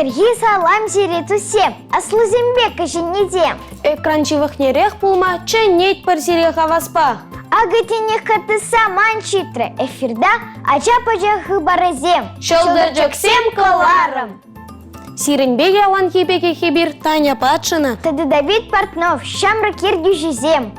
Сергей салам зире тусем, аслызембек жинедем. Экранчивых нерех пулма, ченнеть пар зире хаваспах. Агатинех каты саман читре, эфирда ача-пача хыбаразем. Шолдыржоксем коларым. Сиренбеге алан хибеге хибир Таня Патшина. Тады Давид Портнов, шамра кирдюжизем.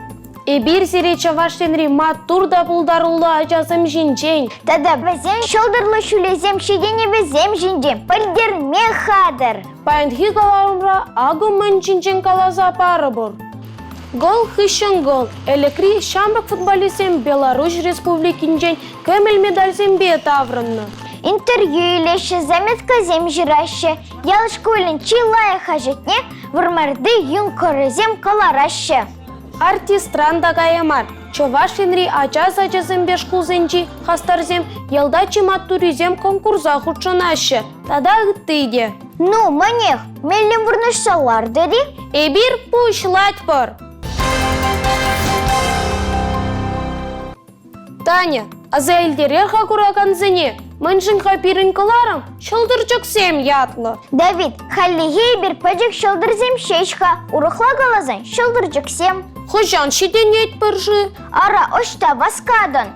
Эбир сире чаваштенри матурда пулдарулла ачасым жинчен. Тада вазем шолдырлы шулезем шидене везем жиндем. Пальдерме хадыр. Пайнхи каларымра агымын чинчен каласа парыбыр. Гол хыщен гол. Элекри шамрак футболистем Беларусь республикинчен көмел медальсем бе таврынны. Интервью илеші, заметка зем жирашы. Ялышкөлін чилая хажетне, вырмарды юн корызем коларашы. Артистран дагайымар. Чавашинри ачасым бешкулзенчи хастарзем елдачи матуризем конкурса худшынашы. Тада ыттыйде. Ну, манех, меллем вырнышсалар деді? Эбир пушлать пар. Таня, аза элдерер хакураканзене, мэншин хапирин каларам, шылдырчоксем ятлы. Давид, халлигей бір пәжік шылдырзем шешха, урықла қалазан шылдыржықсем. Хожан шиденет пыржы. Ара ошта васкадан.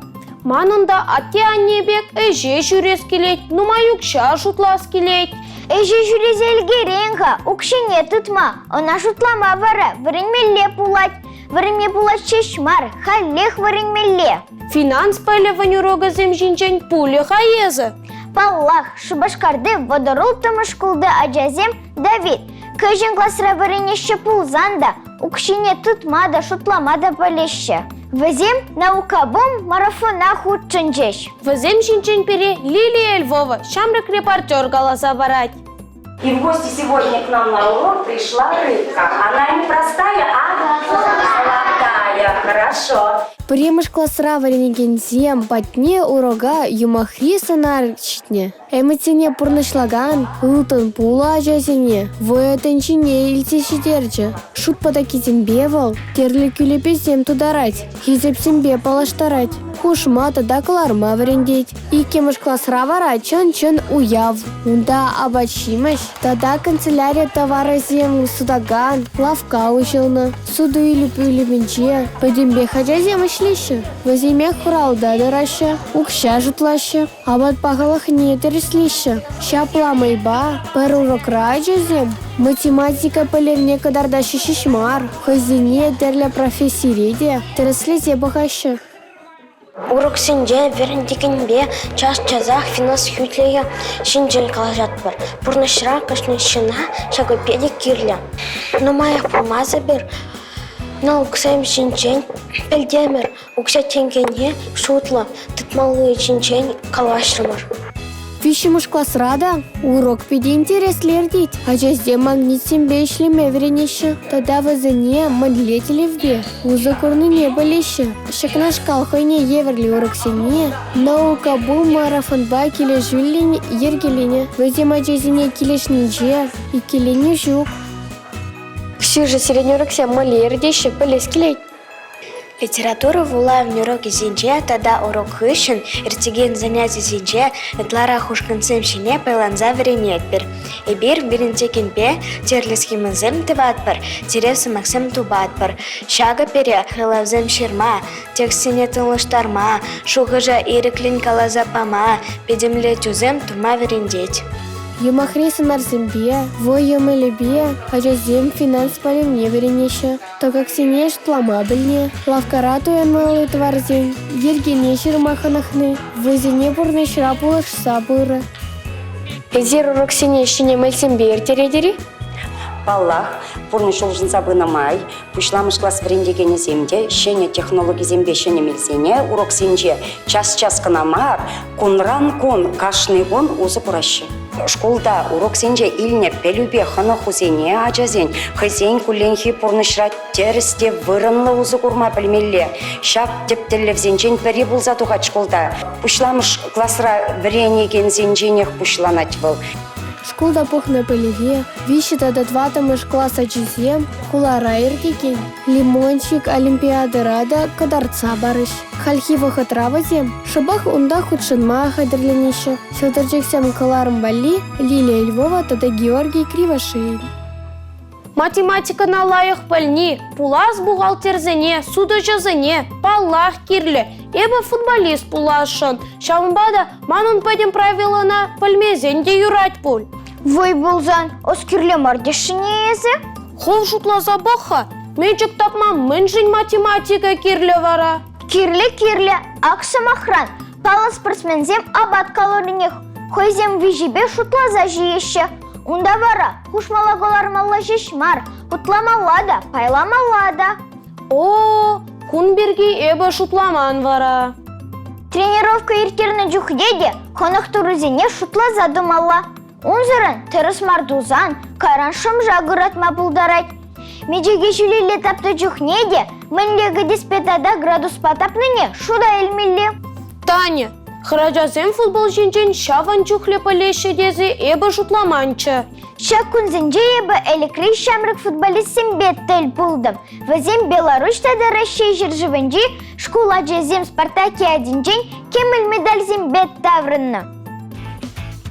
Манында атте аннебек эже жүрес келет, нумаюкша шутлас келет. Эже жүрезелгеренға, укшине тұтма, она шутлама вара, варенмелле пулать. Варенме пулать шешмар, халлех варенмелле. Финанс пайлеваню рогазем жинчен пуле хаезы. Паллах, шубашкарды водорул тымышкулды аджазем Давид. Көжен классра варенеще пулзанда, укшине тұтмада, шутламада палеще. Вазем наукабом марафона худчынчеш. Вазем жинчен пере Лилия Львова, шамрак репортер голоса барать. И в гости сегодня к нам на урок пришла рыбка. Она не простая, а золотая. Хорошо. Премыш классра варенегензем патне урога юмахриса нарчитне. Эмитине пурнышлаган, ылтын пула жазине, воятынчине илтешидерче. Шут потакитин бевал, терлі күлепесем тударать, хизепсембе палаштарать. Хушмата да кларма варендеть. И кемыш классра вара чын-чын уяв. Унда абачимыш, тада канцелярия товаразем судаган, лавка ушылны. Суду илюпе-илюпенче, пойдембе хаджазем ишлище. Воземех хуралда дараще, укша жутлаще, абат пахалах не тереслище. Щапла майба, парурок раджазем. Математика полерне кадарда шишишмар, хозине терля профессии реде, тереслите бахаще. Урок сенде верендикенбе час-чазах финанс хютлея шинджель калажат бар. Пурнашра кашнышына шагопедик кирля. Но моя пулмаза бер, но уксаем шинчень пельдемер, укся тенгене шутла, тытмалые шинчень калашрымар. Вишимыш классрада урок пиде интереслердить, а жазде магнитсембе ишлеме веренеше. Тада вазане мандлетелевбе, узакурны не болеще. Шакнаш калхойне еверли урок сене, наука бул марафонба келе жюллине ергелине. Вазема жазине келешнинже и келене жук. Ксю же средний урок сем малердище полескелеть. Литература вула в уроке зинче, тогда урок хыщен, иртиген занятий зинче, этлара хушканцем шине пайланза веренетбер. И бир биринтекенпе, терлиски мазем тыватпар, теревсы максим тубатпар. Шага пере, хылавзем ширма, текстине тылыштарма, шугыжа иреклин калаза пама, педемле тюзем тума верендеть. Юмахриса нарзембе, воемелебе, а жазем финанс палем не веренеше. То как синеш пламабельне, лавкарату янмалы тварзем, ергене ширмаханахны, вазине бурны шрапулаш сабыры. Эзир урок синешине мельсембе иртередери? Паллах, пурны шолжын забына май, пышламыш класс врендегене земде, щене технологи зембе щене мельзене, урок сенже час-час канамар, кунран кун, кашный кун узы пуращи. Школда урок сенже илне пелюбе хана хузене аджазен, хызен куленхи пурнышра тересте вырынлы узы курма пельмелле. Шак тептелле взенчен пери булза тухать школда. Пышламыш классра вренеген зенженех пышланать был. школда пухна пылеве, вещи тада дватамыш класса чизем, кулара ирдеген, лимончик олимпиады рада кадарца барыш. Хальхива хатравазем, шабах унда худшинма хадерленище. Силдарчексем каларым бали, Лилия Львова тада Георгий Кривошеин. Математика на лайық пөлни, пулас бухгалтерзене, судочазене, паллах кирле, эбі футболист пулашын. Шамбада манун падем правилана пөлмезенде юрать пуль. Вой болзан, оскерле мардешіне езі? Хол шутлаза баха, менчик тапмам мэнжин математика кирле вара. Кирле, аксамахран, пала спортсмензем абат калоринех, хойзем вижибе шутлаза жиеще. Унда вара, хушмалаголар мала жешмар, утламалада, пайламалада. О, кунберги эбі шутламан вара. Тренировка иртерні жүхдеде, қонық турызене шутлаза думала. Унзырын тырыс мардузан, кайран шымжа ғыратма бұлдарайт. Меджеге жүлелі тапты жүхнеде, мінлегі диспетада градус патапныне шуда елмелі. Таня, храджазем футбол жинжен шаван жүхле пөлеші дезі эбі шутламанчы. Шак күнзінже ебі элекрей шамрық футболистсен беттіл бұлдым. Вазем Беларусьтада Россия жыржывынжи школа жезем Спартакиадинжен кеміл медальзен бет таврынны.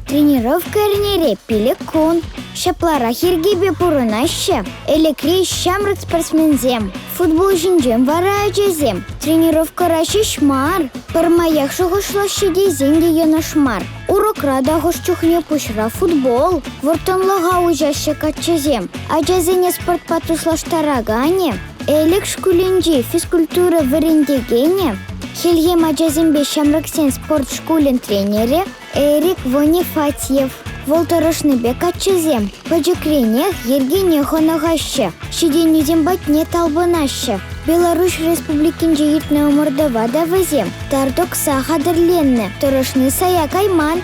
Тренировка эрнере пелекун. Шаплара хиргебе пурынаще. Элекрей шамрық спортсмензем. Футбол жинжен вара жезем. Тренировка раши шмар. Пармаях шуғышлашы дезен деген шмар. Урок рада ғышчухне пушра футбол. Вортонлыға ужашы катчезем. Ажазене спорт патуслаштарагане. Элек шкуленжи физкультура варендегене. Хельгем ажазембе шамрыксен спорт шкулен тренере Эрик Вонифатьев. Волторошны бекатчезем. Паджекренех Евгения Хонагаще. Шиденезем батне талбынаще. Беларусь республикинже итне Мордовада вазем. Тардок сахадерленне. Торошны саяк айман.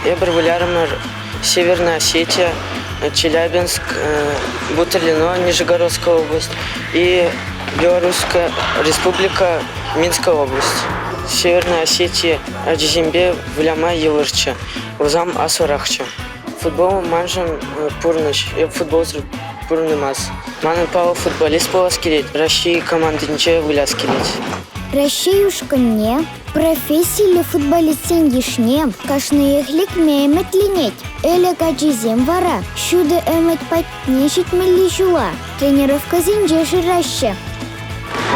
Эбір вылярымыр Северная Осетия, Челябинск, Бутырлино, Нижегородская область и Белорусская республика, Минская область. Северная Осетия, Аджизембе, Вляма, Елырча, Узам, Асурахча. Футбол манжам пурныш, футбол пурнымас. Манын пау футболист полас келет, Россия командынче выляс келет. Россиюшканне, профессийлі футболистен ешне, кашны ехлік меймет ленет. Элек аджизем вара, шуды әмет патне житмелі жуа. Тренировка зенже жираще.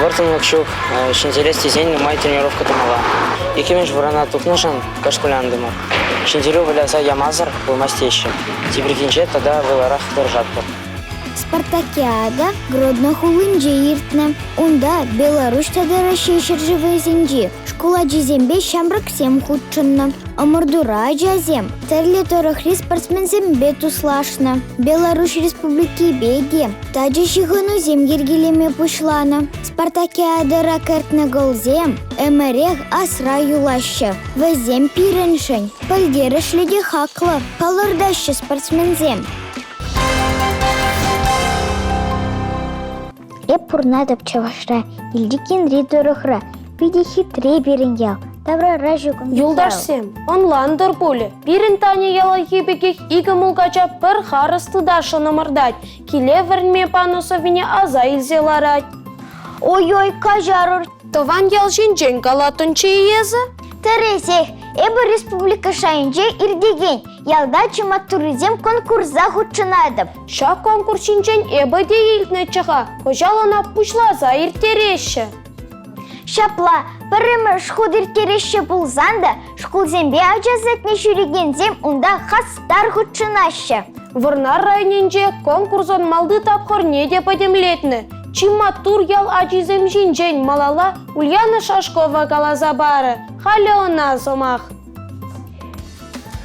Вартым лакшук, шинтерес тезен май тренировка тамала. Екемен жварана тукнышан кашкуляндыма. Шинтерю выляса ямазар вымастещем. Тибрикинче тогда выларах держатпа. Спартакиада Гродно хулынже иртне. Унда Беларусьтада Россия жыржывы зенжи. Школа джизембе шамрак сем худшынна. Амурдура джазем. Терле торохри спортсмензем бетуслашна. Беларусь республики беге. Таджи шихыну зем ергелеме пушлана. Спартакиада ракертна голзем. Эмерех асра юлаща. Вазем пиреншень. Пальдерыш леди хакла. Палырдаще спортсмензем. Пурнадап чавашра, илдикин ридорохра, пиди хитре берін ял, тавра ражугым. Юлдашсем, онландыр пулі. Бірін тане яла ебекек игі мұлғача бір харысты дашыны мырдать. Келе вернме панусовине аза илзеларать. Ой-ой, кажарыр. Тован ял жинжен галатынчы езі? Терезех, эбі республика шайынже ирдеген, ялда чыма туризм конкурса худшынадып. Ша конкурс жинжен эбі де елтіне чыға, хожалана пушлаза иртереші. Шапла, бірімі шхуд иртереші бұлзанда, шхулзембе ажазетне жүрегензем унда хастар худшынашы. Вырнар районенже конкурсон малды тапқыр не де подемлетні. Чима тур ял ажизем жинжен малала Ульяна Шашкова галаза бары. Халі она сомах.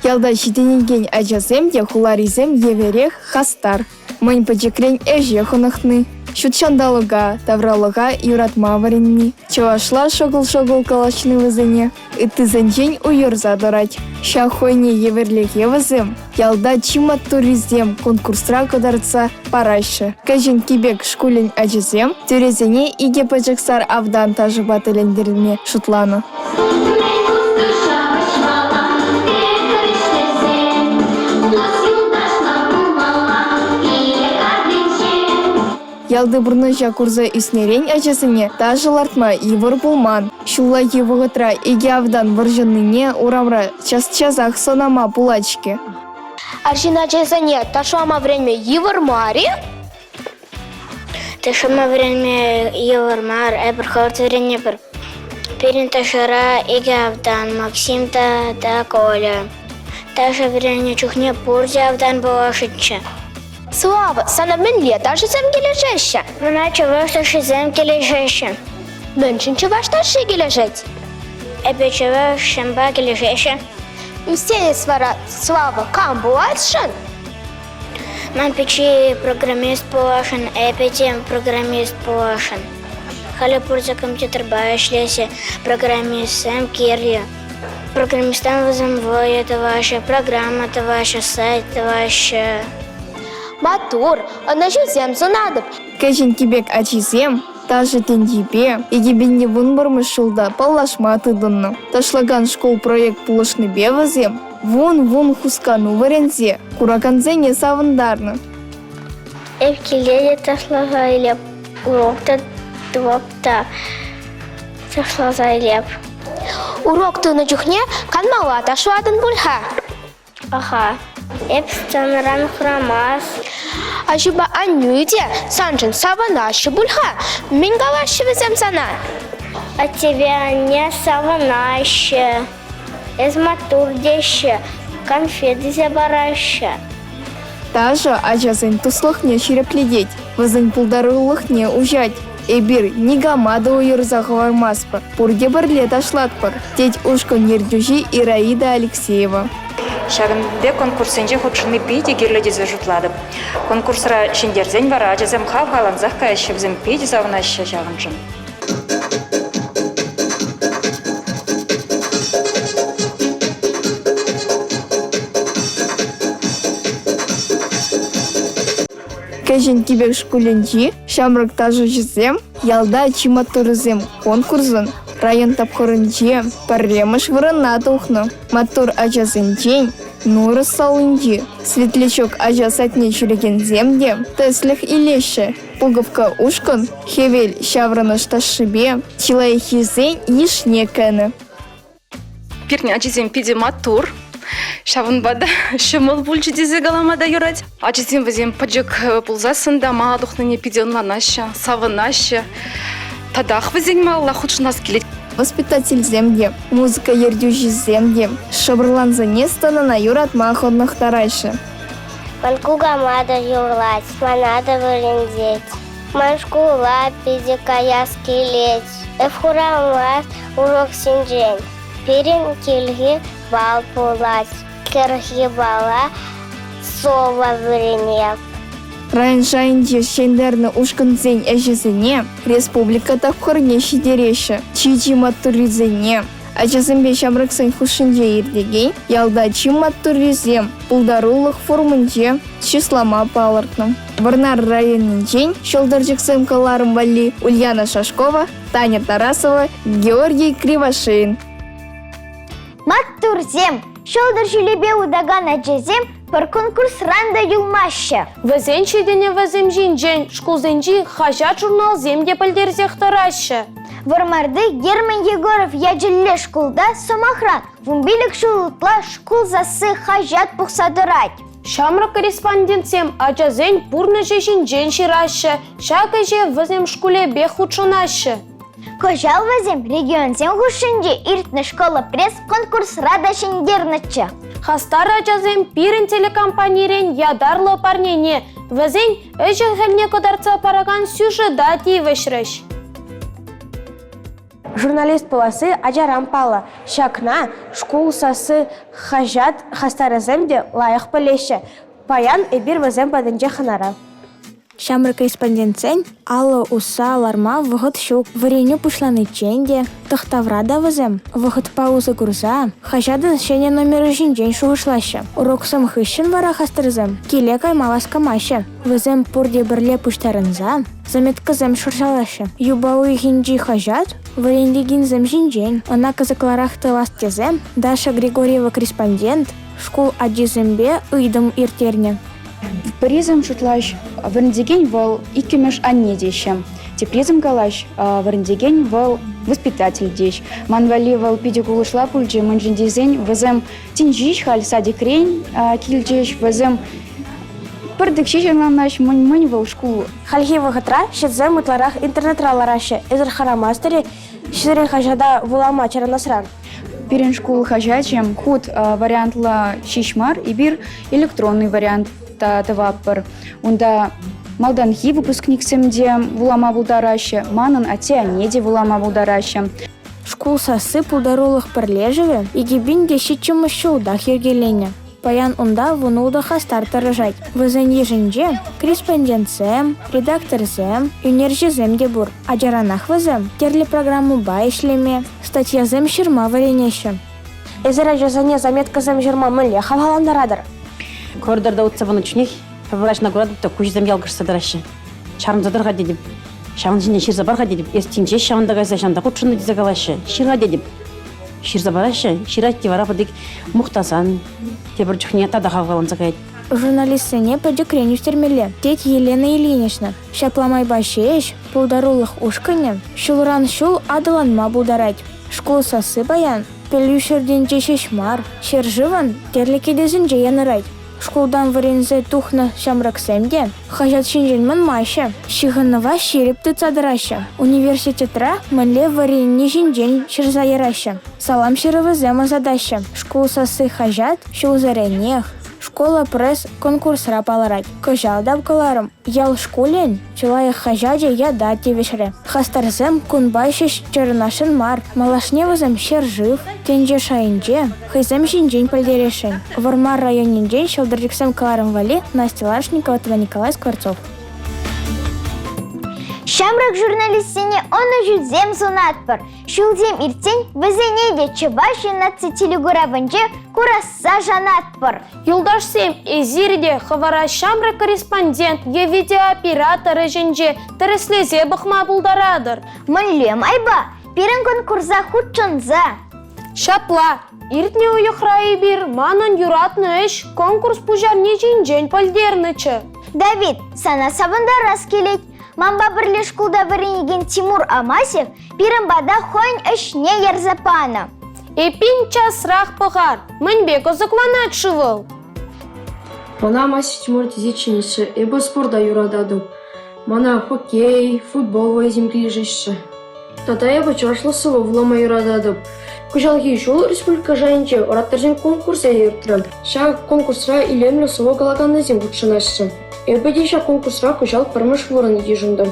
Ялда шитенеген ажазем де хуларизем еверех хастар. Мань пачекрень эже хонахны. Шутшандалыга, тавралыга юратма варенни. Чавашла шогыл-шогыл калашны вазене. И ты занжень уйырза дорать. Ша хойне еверлеге вазем. Ялда чима туризем конкурсра кадарца парайшы. Кажен кибек шкулен ажазем. Тюрезене иге пачексар авдан тажы бателендеріне шутланы. Нас Ялды бурныжа курза иснерен ачасыне даже лартма ивыр булман. Шула евыгытра игявдан выржыныне урамра час-часах сонама пулачки. Аршина чесане ташуама время Евармари? Ташуама время Евармар, эбрхот время бер. Перин ташара игявдан Максим да Коля. Таша время чухне пурзявдан балашича. Слава, сана мен лет даже земгележеща. Вона чего что земгележеща. Меншинче вашта шигележеть. Эбе чего шамбагележеща. Мстение свара Слава камбуатшан. Ман печи программист полашен, эпетем программист полашен. Хали пурза компьютер башлесе программист сам кирли. Программистам возомвой это ваша программа, это ваша сайт, это ваша... Матур, она же земзу надо. Кэжин кибек ачисем, даже тендипе, и гибенне вунбармы шулда палашма тыдынны. Ташлаган школ проект пулышны бевазем, вун хускану варензе, кураканзене савындарны. Эвкилея ташлазайлеп, урокта двопта ташлазайлеп. Урок ты на чухне канмала ташуадан бульха. Ага. Эпстанран храмас. А жиба анюйте санжин саванаши бульха. Мингалаши везем сана. А тебя не саванаще. Из матурдеще. Конфеты забараще. Даже ачасын туслыхне черепледеть, вазын пулдарылыхне ужать. Эбир нигамада уйырза хавармаспа, пурде бірле ташлатпыр. Теть ушко нердюжи Ираида Алексеева. Шагынде конкурсенже худшыны пиде герледезе жұтладып. Конкурсра шендерзен бара ажазем хав-халанзақ кайшевзем пиде завынашы жағынжын. Кэжин кибек шкуленчи, шамрак тажу жезем, ялда чиматурызем конкурсын, район тапхорынчи, парремыш вырына тухну. Матур ажазынчень, нуры салынчи, светлячок ажасатне чуреген земде, теслих илеше, пуговка ушкан, хевель шавраныш ташибе, чилай хизень ишне кэны. Пирне ачизем пиде матур. Шавынбада шымыл бульчы дезе галамада юрать. Ачизем вазем паджык пулзасында ма духныне пиденланаще, савынаще. Тадах вазень малла худшынас келет. Воспитатель земде, музыка ердюжи земде, шабрланза нестанана юратма ходных тарайше. Манкуга мада юрлать, манада вырендеть. Маншкула пидика яскелеть. Эвхурамас урок синджень. Перин кельги бал пулать. Керхи бала сова выренеп. Район жайынде шендерні ушкынзен әжізіне, республика тапқырне шидереші, чичи матуризене. Ачасымбе шамрыксын хушынже ердеген, ялда чим матуризем, пулдарулық формынже числама палыртным. Варнар районын жен, шолдаржықсым каларым вали Ульяна Шашкова, Таня Тарасова, Георгий Кривошеин. Маттурзем, шолдар жүлебе удаган аджезем, бір конкурс ранда юлмашы. Вазен чедене вазем жинжен, шкулзенжи хажат журнал земде пальдерзех тарашы. Вармарды Герман Егоров яджилле шкулда сомахран, вумбилік шулытла шкул засы хажат пухсадырать. Шамра корреспондентсем ачазен пурны жинжен ширашы, шакаже вазем шкуле бех учунашы. Кожал вазем регионзем хушынде иртны школа пресс-конкурс рада шендернычы. Хастар ачазем пирен телекомпанирен ядарлы парнене, вазен өжі хәлне кодарца параган сюжета тивешреш. Журналист полосы Аджарам Пала. Шакна школ сасы хажат хастараземде лайық пілеші. Паян эбир вазем бадынже ханара. Шамры корреспондентсен Алла уса ларма вғыт шук вареню пушланы ченде, тахтаврада вазем, вғыт пауза курса, хажады шене номері жинжен шуғышлашы. Урок самхыщын вара хастарзем, келе каймалас камашы. Вазем пурде бірле пуштарынза, заметкызем шуршалашы. Юбауи гинджи хажат, варенди гинзем жинжен, она казакларах тыластезем, Даша Григорьева корреспондент, школ аджизембе ыйдым иртерне. Призм шутлаш вырндеген вал иккемеш анне дещем. Тепризм галаш вырндеген вал воспитатель дещ. Манвали вал пидикулышла пульджи манжиндизень вазем тинжиш халь садик рейн кильджиш вазем пырдыкшишенланаш мань вал школу. Хальхи вахатра, щедзем утларах интернет-ралараще, эзер харамастери, щедрен хажада вулама чаранасран. Пирен школу хажачем худ вариантла шишмар и бир электронный вариант таваппар. Унда малданхи выпускник семде вулама булдараще, манан ате анеде вулама булдараще. Школ сасы пулдарулых парлежеве и гибин дещичем еще удах ергеленя. Паян унда вунулда хастар тарыжать. Вызанье женже, корреспондентсем, редакторсем, юнержезем дебур. А джаранах вызем, терли программу байшлеме, статьязем ширма варенещем. Эзер жазане заметказем жирма мыле хаваландарадыр. Коридорда утсабын учник, февраль награды то куш зам ялгыш садращи. Чарм задырга дедим. Шамын жине шир забарга дедим. Эстинже шамында гайса шамда кутшыны дизагалашы. Ширга дедим. Шир забарашы, ширать тивара подик мухтасан. Тебір чухне тада хавгалан закайд. Журналистсене подекреню стермеле. Теть Елена Ильинична. Шапламай башеш, пулдарулых ушканя, шулран шул адаланма булдарать. Школ сасы баян, пелюшерденче шешмар, шерживан, терлики дезінже янырать. Школдан варензе тухна шамраксемде, хажат шинженман маша, шиганова шерепты цадраща. Университетра манле варенне шинжен шерзаяраща. Салам шеровызема задаща. Школ сасы хажат, шулзаренех. Школа пресс конкурсра паларать. Кожал давкаларым. Ял школен, чулая хажаде яда тевешре. Хастарзем кунбайшиш чернашин мар. Малашневызем шержив, тенже шайынже, хайзем шинжен пальдерешен. Вармар районинжен шалдыржиксем каларым вали Настя Лашникова, Николай Скворцов. Шамрак журналистине он уже зем зунатпар. Шулзем иртень везенеде чебаши на цитилигураванже курасса жанатпар. Юлдаш сем эзирде хавара шамрак корреспондент е видеооператоры женже тереслезе бахма булдарадыр. Мылем айба, пирен конкурса худчынза. Шапла, иртне уюхрай бир манын юратны эш конкурс пужарне жинжен пальдернычы. Давид, сана сабында раз келет. Мамба бірлі шкулда варенеген Тимур Амасев пирен бада хойн эшне ярзапана. Эпин часрах пығар, мінбек озықланат шывыл. Мана Амасев Тимур тезеченіші, эбі спорда юрададым. Мана хоккей, футбол вайзем клижеші. Тата эбі чашлысыва влама юрададым. Кужалги шул республика жайынче ораттаржен конкурса ерттірім. Ша конкурсра илемлі сұва галаганды зем бұтшынашы. Эбедиша конкурсра кужал пармыш ворын дежундым.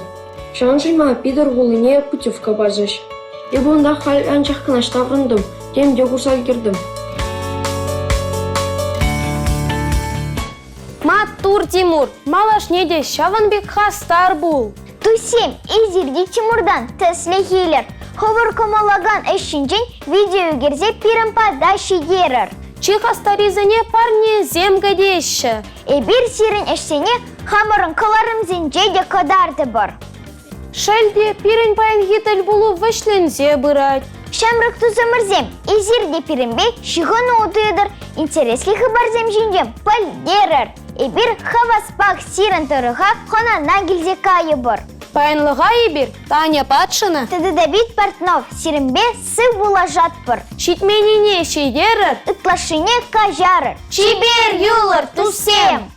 Шан жима пидор гулыне путевка базыш. Эбонда хал анчах кынаштаврындым, темде курсал кирдым. Маттур Тимур, малашнеде шаванбек хастар бул. Тусем изирди Тимурдан тесле хилер. Ховар комалаган эшинжен видео герзе пирен падаши ерер. Чихастаризане парне земгадеші. Эбир сирен эшсене хамырын кыларым зенжеде кадарды бар. Шелде пирен паян хитель булу вышлензе бырать. Шамрак тузамырзем, изирде пиренбе шигыны удыдыр, интересли хабарзем жинжем пальдерер. Эбир хаваспак сирен тұрыға хона нагилзе кайы бар. Паянлыға ебір, Таня Патшина. Тады Давид Портнов сиренбе сы булажат бар. Шитменіне шейдерір, ытлашыне кажарыр. Чибер юлар тусем.